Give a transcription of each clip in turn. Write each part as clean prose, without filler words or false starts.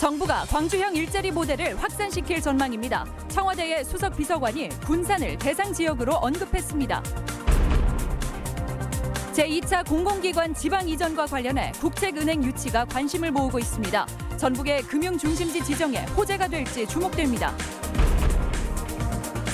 정부가 광주형 일자리 모델을 확산시킬 전망입니다. 청와대의 수석 비서관이 군산을 대상 지역으로 언급했습니다. 제2차 공공기관 지방 이전과 관련해 국책은행 유치가 관심을 모으고 있습니다. 전북의 금융중심지 지정에 호재가 될지 주목됩니다.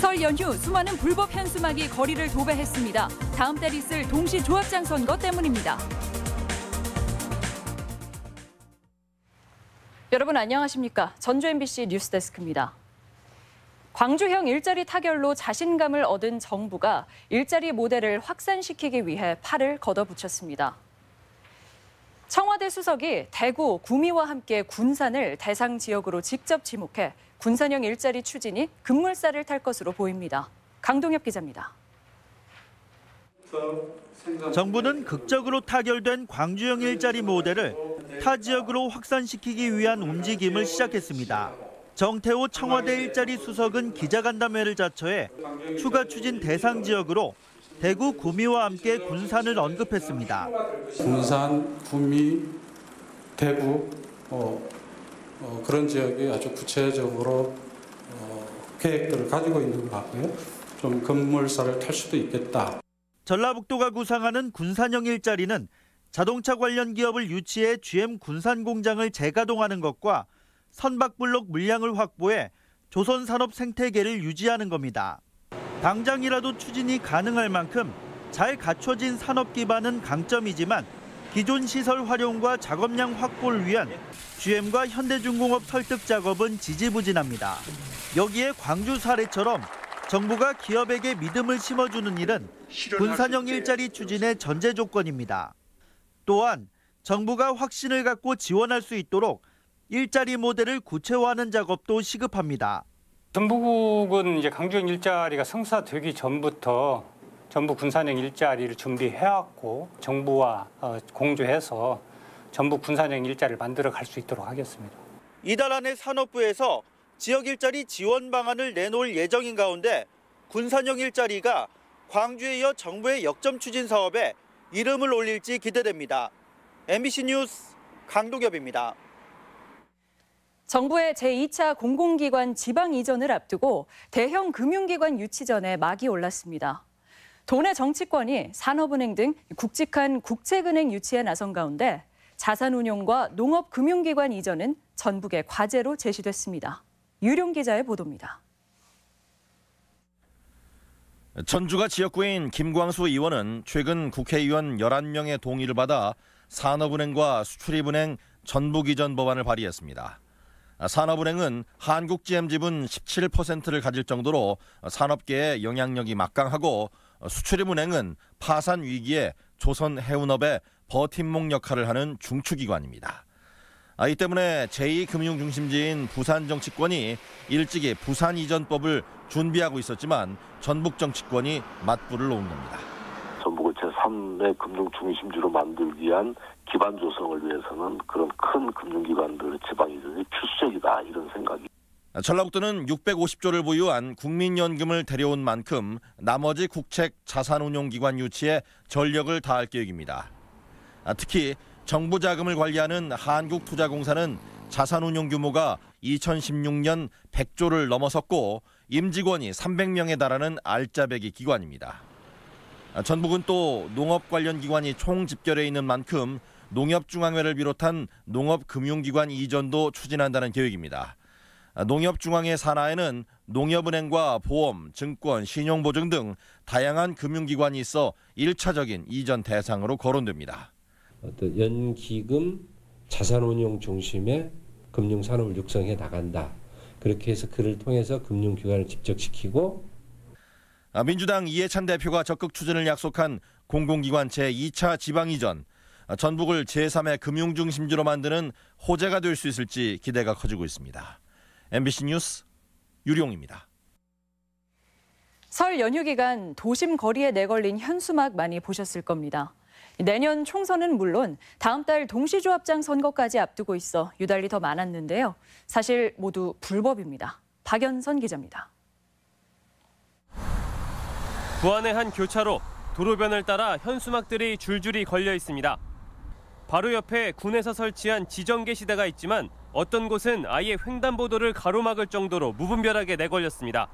설 연휴 수많은 불법 현수막이 거리를 도배했습니다. 다음 달 있을 동시조합장 선거 때문입니다. 여러분 안녕하십니까? 전주 MBC 뉴스데스크입니다. 광주형 일자리 타결로 자신감을 얻은 정부가 일자리 모델을 확산시키기 위해 팔을 걷어붙였습니다. 청와대 수석이 대구, 구미와 함께 군산을 대상 지역으로 직접 지목해 군산형 일자리 추진이 급물살을 탈 것으로 보입니다. 강동엽 기자입니다. 정부는 극적으로 타결된 광주형 일자리 모델을 타 지역으로 확산시키기 위한 움직임을 시작했습니다. 정태호 청와대 일자리 수석은 기자간담회를 자처해 추가 추진 대상 지역으로 대구, 구미와 함께 군산을 언급했습니다. 군산, 구미, 대구 그런 지역이 아주 구체적으로 계획들을 가지고 있는 것 같고요. 좀 급물살을 탈 수도 있겠다. 전라북도가 구상하는 군산형 일자리는 자동차 관련 기업을 유치해 GM 군산 공장을 재가동하는 것과 선박블록 물량을 확보해 조선 산업 생태계를 유지하는 겁니다. 당장이라도 추진이 가능할 만큼 잘 갖춰진 산업 기반은 강점이지만 기존 시설 활용과 작업량 확보를 위한 GM과 현대중공업 설득 작업은 지지부진합니다. 여기에 광주 사례처럼 정부가 기업에게 믿음을 심어주는 일은 군산형 일자리 추진의 전제 조건입니다. 또한 정부가 확신을 갖고 지원할 수 있도록 일자리 모델을 구체화하는 작업도 시급합니다. 전북은 이제 광주형 일자리가 성사되기 전부터 전북 군산형 일자리를 준비해왔고 정부와 공조해서 전북 군산형 일자리를 만들어 갈 수 있도록 하겠습니다. 이달 안에 산업부에서 지역 일자리 지원 방안을 내놓을 예정인 가운데 군산형 일자리가 광주에 이어 정부의 역점 추진 사업에 이름을 올릴지 기대됩니다. MBC 뉴스 강동엽입니다. 정부의 제2차 공공기관 지방 이전을 앞두고 대형 금융기관 유치전에 막이 올랐습니다. 도내 정치권이 산업은행 등 굵직한 국책은행 유치에 나선 가운데 자산운용과 농업금융기관 이전은 전북의 과제로 제시됐습니다. 유룡 기자의 보도입니다. 전주가 지역구인 김광수 의원은 최근 국회의원 11명의 동의를 받아 산업은행과 수출입은행 전북 이전 법안을 발의했습니다. 산업은행은 한국GM 지분 17%를 가질 정도로 산업계의 영향력이 막강하고 수출입은행은 파산 위기에 조선 해운업의 버팀목 역할을 하는 중추기관입니다. 이 때문에 제2금융중심지인 부산 정치권이 일찍이 부산 이전법을 준비하고 있었지만 전북 정치권이 맞불을 놓은 겁니다. 전북을 제3의 금융중심지로 만들기 위한 기반 조성을 위해서는 그런 큰 금융기관들의 지방 이전이 필수적이다 이런 생각이. 전라북도는 650조를 보유한 국민연금을 데려온 만큼 나머지 국책 자산운용기관 유치에 전력을 다할 계획입니다. 특히 정부 자금을 관리하는 한국투자공사는 자산운용 규모가 2016년 100조를 넘어섰고 임직원이 300명에 달하는 알짜배기 기관입니다. 전북은 또 농업 관련 기관이 총집결해 있는 만큼 농협중앙회를 비롯한 농업금융기관 이전도 추진한다는 계획입니다. 농협중앙회 산하에는 농협은행과 보험, 증권, 신용보증 등 다양한 금융기관이 있어 1차적인 이전 대상으로 거론됩니다. 어떤 연기금, 자산운용 중심의 금융산업을 육성해 나간다. 그렇게 해서 그를 통해서 금융기관을 집적시키고. 민주당 이해찬 대표가 적극 추진을 약속한 공공기관 제2차 지방이전. 전북을 제3의 금융중심지로 만드는 호재가 될 수 있을지 기대가 커지고 있습니다. MBC 뉴스 유룡입니다. 설 연휴 기간 도심 거리에 내걸린 현수막 많이 보셨을 겁니다. 내년 총선은 물론 다음 달 동시조합장 선거까지 앞두고 있어 유달리 더 많았는데요. 사실 모두 불법입니다. 박연선 기자입니다. 부안의 한 교차로 도로변을 따라 현수막들이 줄줄이 걸려 있습니다. 바로 옆에 군에서 설치한 지정계 시대가 있지만 어떤 곳은 아예 횡단보도를 가로막을 정도로 무분별하게 내걸렸습니다.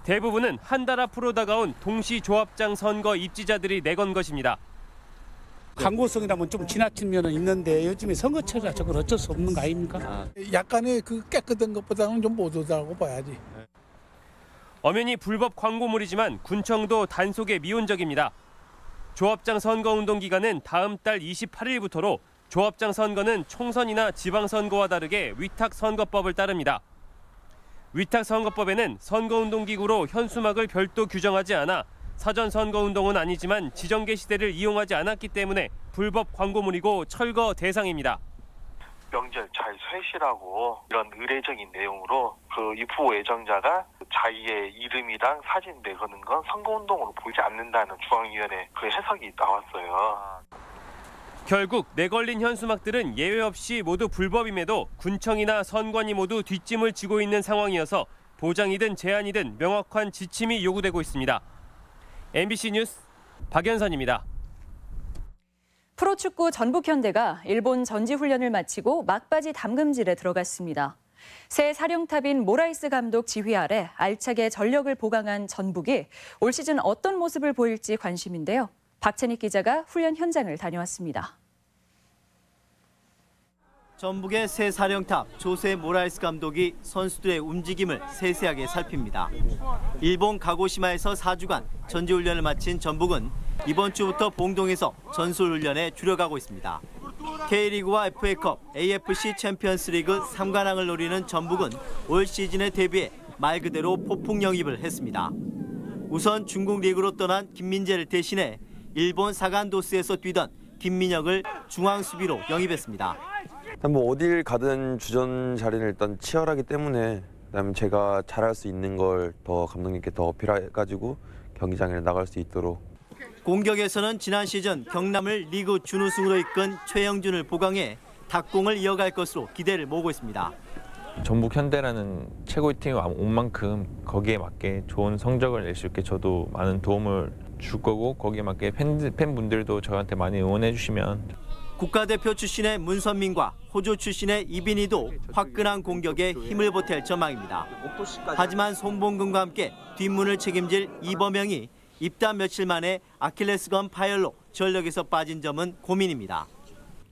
대부분은 한 달 앞으로 다가온 동시조합장 선거 입지자들이 내건 것입니다. 광고성이라면 좀 지나친 면은 있는데 요즘에 선거철이라 저걸 어쩔 수 없는 거 아닙니까? 약간의 그 깨끗한 것보다는 좀 보도다고 봐야지. 엄연히 불법 광고물이지만 군청도 단속에 미온적입니다. 조합장 선거운동 기간은 다음 달 28일부터로 조합장 선거는 총선이나 지방선거와 다르게 위탁선거법을 따릅니다. 위탁선거법에는 선거운동기구로 현수막을 별도 규정하지 않아 사전 선거운동은 아니지만 지정 게시대를 이용하지 않았기 때문에 불법 광고물이고 철거 대상입니다. 명절 잘 쇠시라고 이런 의례적인 내용으로 그 입후보 예정자가 자기의 이름이랑 사진 내거는 건 선거운동으로 보지 않는다는 중앙위원회 그 해석이 나왔어요. 결국 내걸린 현수막들은 예외 없이 모두 불법임에도 군청이나 선관위 모두 뒷짐을 지고 있는 상황이어서 보장이든 제한이든 명확한 지침이 요구되고 있습니다. MBC 뉴스 박연선입니다. 프로축구 전북현대가 일본 전지훈련을 마치고 막바지 담금질에 들어갔습니다. 새 사령탑인 모라이스 감독 지휘 아래 알차게 전력을 보강한 전북이 올 시즌 어떤 모습을 보일지 관심인데요. 박찬익 기자가 훈련 현장을 다녀왔습니다. 전북의 새 사령탑 조세 모라이스 감독이 선수들의 움직임을 세세하게 살핍니다. 일본 가고시마에서 4주간 전지훈련을 마친 전북은 이번 주부터 봉동에서 전술훈련에 줄여가고 있습니다. K리그와 FA컵, AFC 챔피언스리그 3관왕을 노리는 전북은 올 시즌에 대비해 말 그대로 폭풍 영입을 했습니다. 우선 중국 리그로 떠난 김민재를 대신해 일본 사간도스에서 뛰던 김민혁을 중앙 수비로 영입했습니다. 일단 뭐 어딜 가든 주전 자리는 일단 치열하기 때문에 그다음에 제가 잘할 수 있는 걸 더 감독님께 더 어필해가지고 경기장에 나갈 수 있도록. 공격에서는 지난 시즌 경남을 리그 준우승으로 이끈 최영준을 보강해 닭공을 이어갈 것으로 기대를 모으고 있습니다. 전북 현대라는 최고의 팀이 온 만큼 거기에 맞게 좋은 성적을 낼 수 있게 저도 많은 도움을 줄 거고 거기에 맞게 팬분들도 저한테 많이 응원해 주시면. 국가대표 출신의 문선민과 호주 출신의 이빈희도 화끈한 공격에 힘을 보탤 전망입니다. 하지만 손봉근과 함께 뒷문을 책임질 이범영이 입단 며칠 만에 아킬레스건 파열로 전력에서 빠진 점은 고민입니다.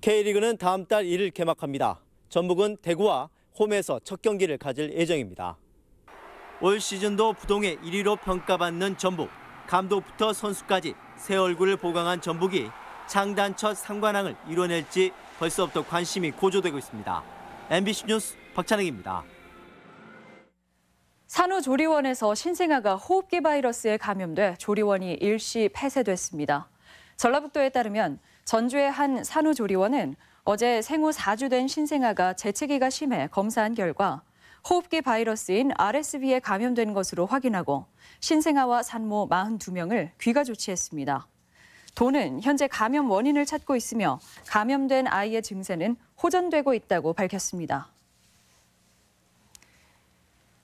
K리그는 다음 달 1일 개막합니다. 전북은 대구와 홈에서 첫 경기를 가질 예정입니다. 올 시즌도 부동의 1위로 평가받는 전북. 감독부터 선수까지 새 얼굴을 보강한 전북이 창단 첫 3관왕을 이뤄낼지 벌써부터 관심이 고조되고 있습니다. MBC 뉴스 박찬익입니다. 산후조리원에서 신생아가 호흡기 바이러스에 감염돼 조리원이 일시 폐쇄됐습니다. 전라북도에 따르면 전주의 한 산후조리원은 어제 생후 4주 된 신생아가 재채기가 심해 검사한 결과 호흡기 바이러스인 RSV에 감염된 것으로 확인하고 신생아와 산모 42명을 귀가 조치했습니다. 도는 현재 감염 원인을 찾고 있으며 감염된 아이의 증세는 호전되고 있다고 밝혔습니다.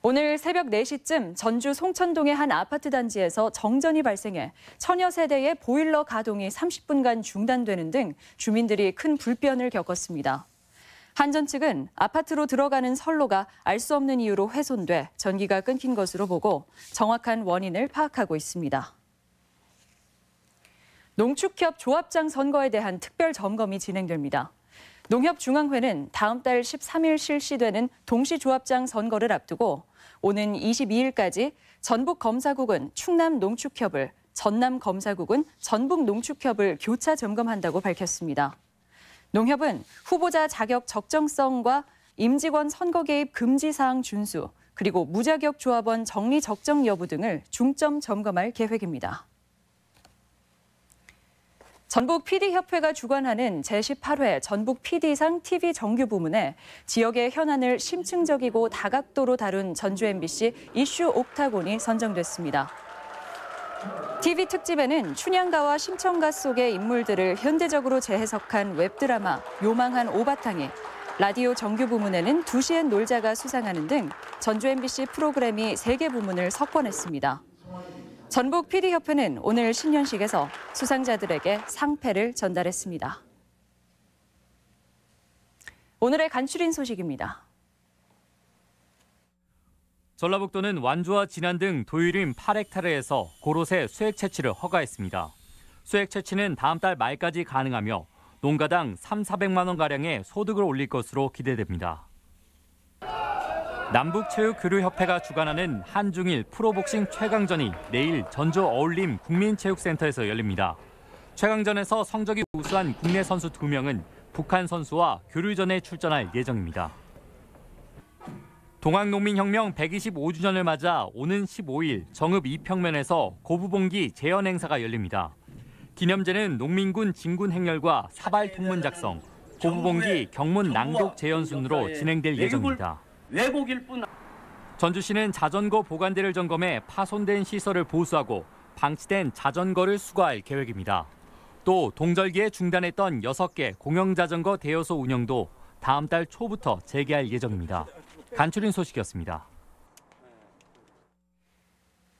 오늘 새벽 4시쯤 전주 송천동의 한 아파트 단지에서 정전이 발생해 천여 세대의 보일러 가동이 30분간 중단되는 등 주민들이 큰 불편을 겪었습니다. 한전 측은 아파트로 들어가는 선로가 알 수 없는 이유로 훼손돼 전기가 끊긴 것으로 보고 정확한 원인을 파악하고 있습니다. 농축협 조합장 선거에 대한 특별 점검이 진행됩니다. 농협중앙회는 다음 달 13일 실시되는 동시조합장 선거를 앞두고 오는 22일까지 전북검사국은 충남농축협을, 전남검사국은 전북농축협을 교차 점검한다고 밝혔습니다. 농협은 후보자 자격 적정성과 임직원 선거 개입 금지 사항 준수, 그리고 무자격 조합원 정리 적정 여부 등을 중점 점검할 계획입니다. 전북 PD협회가 주관하는 제18회 전북 PD상 TV 정규 부문에 지역의 현안을 심층적이고 다각도로 다룬 전주 MBC 이슈 옥타곤이 선정됐습니다. TV 특집에는 춘향가와 심청가 속의 인물들을 현대적으로 재해석한 웹드라마 요망한 오바탕이, 라디오 정규 부문에는 2시엔 놀자가 수상하는 등 전주 MBC 프로그램이 3개 부문을 석권했습니다. 전북 PD협회는 오늘 신년식에서 수상자들에게 상패를 전달했습니다. 오늘의 간추린 소식입니다. 전라북도는 완주와 진안 등 도율임 8헥타르에서 고로쇠 수액 채취를 허가했습니다. 수액 채취는 다음 달 말까지 가능하며 농가당 3,400만 원가량의 소득을 올릴 것으로 기대됩니다. 남북체육교류협회가 주관하는 한중일 프로복싱 최강전이 내일 전주 어울림 국민체육센터에서 열립니다. 최강전에서 성적이 우수한 국내 선수 2명은 북한 선수와 교류전에 출전할 예정입니다. 동학농민혁명 125주년을 맞아 오는 15일 정읍 이평면에서 고부봉기 재현 행사가 열립니다. 기념제는 농민군 진군 행렬과 사발 통문 작성, 고부봉기 경문 낭독 재현 순으로 진행될 예정입니다. 전주시는 자전거 보관대를 점검해 파손된 시설을 보수하고 방치된 자전거를 수거할 계획입니다. 또 동절기에 중단했던 6개 공영자전거 대여소 운영도 다음 달 초부터 재개할 예정입니다. 간추린 소식이었습니다.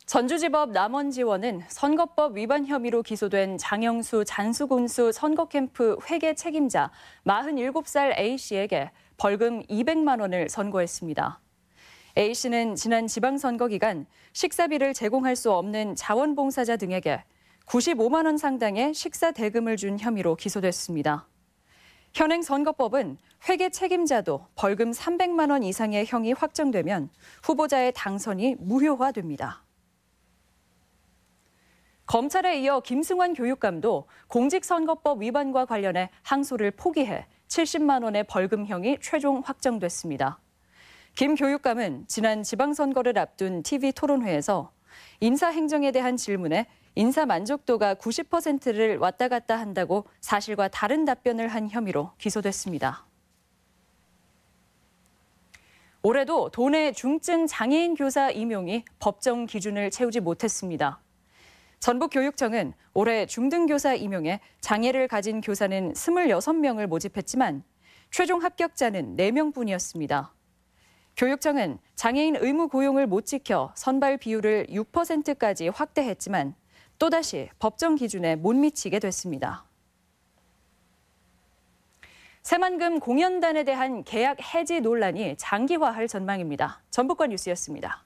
전주지법 남원지원은 선거법 위반 혐의로 기소된 장영수 잔수군수 선거캠프 회계 책임자 47살 A씨에게 벌금 200만 원을 선고했습니다. A씨는 지난 지방선거 기간 식사비를 제공할 수 없는 자원봉사자 등에게 95만 원 상당의 식사 대금을 준 혐의로 기소됐습니다. 현행 선거법은 회계 책임자도 벌금 300만 원 이상의 형이 확정되면 후보자의 당선이 무효화됩니다. 검찰에 이어 김승환 교육감도 공직선거법 위반과 관련해 항소를 포기해 70만 원의 벌금형이 최종 확정됐습니다. 김 교육감은 지난 지방선거를 앞둔 TV 토론회에서 인사행정에 대한 질문에 인사 만족도가 90%를 왔다 갔다 한다고 사실과 다른 답변을 한 혐의로 기소됐습니다. 올해도 도내 중증 장애인 교사 임용이 법정 기준을 채우지 못했습니다. 전북교육청은 올해 중등교사 임용에 장애를 가진 교사는 26명을 모집했지만 최종 합격자는 4명뿐이었습니다. 교육청은 장애인 의무 고용을 못 지켜 선발 비율을 6%까지 확대했지만 또다시 법정 기준에 못 미치게 됐습니다. 새만금 공연단에 대한 계약 해지 논란이 장기화할 전망입니다. 전북권 뉴스였습니다.